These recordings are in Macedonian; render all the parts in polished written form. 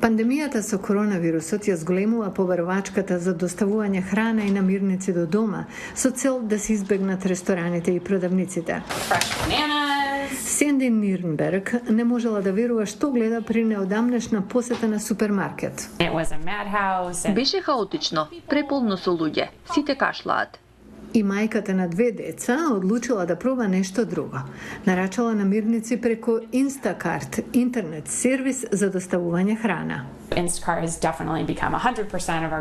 Пандемијата со коронавирусот ја зголемува побарувачката за доставување храна и намирници до дома со цел да се избегнат рестораните и продавниците. Сенди Нирнберг не можела да верува што гледа при неодамнешна посета на супермаркет. Беше хаотично, преполно со луѓе, сите кашлаат. И мајката на 2 деца одлучила да проба нешто друго. Нарачала намирници преку Instacart, интернет сервис за доставување храна.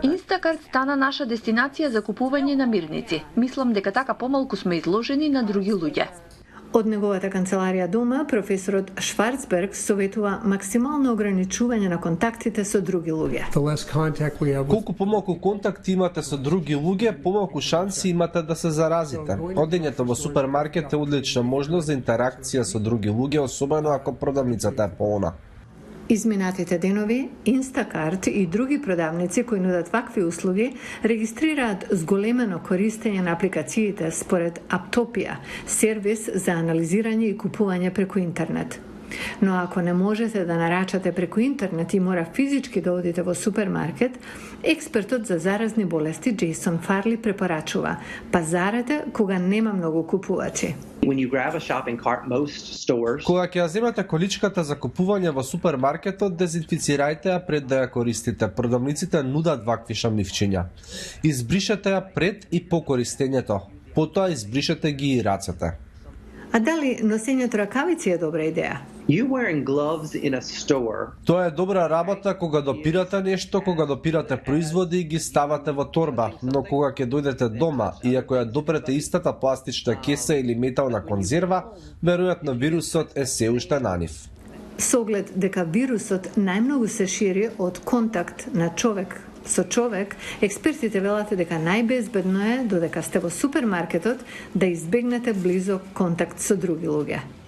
Instacart стана наша дестинација за купување намирници. Мислам дека така помалку сме изложени на други луѓе. Од неговата канцеларија дома, професорот Шварцберг советува максимално ограничување на контактите со други луѓе. Колку помалку контакти имате со други луѓе, помалку шанси имате да се заразите. Одењето во супермаркет е одлична можност за интеракција со други луѓе, особено ако продавницата е полна. Изминатите денови, Instacart и други продавници кои нудат вакви услуги регистрираат зголемено користење на апликациите според Аптопија, сервис за анализирање и купување преку интернет. Но ако не можете да нарачате преку интернет и мора физички да одите во супермаркет, експертот за заразни болести Джейсон Фарли препорачува: пазарете кога нема многу купувачи. Кога ќе ја земате количката за купување во супермаркетот, дезинфицирајте ја пред да ја користите. Продавниците нудат вакви шамливчиња. Избришете ја пред и по користењето. Потоа избришете ги и рацете. А дали носењето ракавици е добра идеја? Тоа е добра работа кога допирате нешто, кога допирате производи и ги ставате во торба, но кога ќе дојдете дома и ако ја допрете истата пластична кеса или метална конзерва, веројатно вирусот е се уште на нив. Со оглед дека вирусот најмногу се шири од контакт на човек со човек, експертите велат дека најбезбедно е додека сте во супермаркетот да избегнете близок контакт со други луѓе.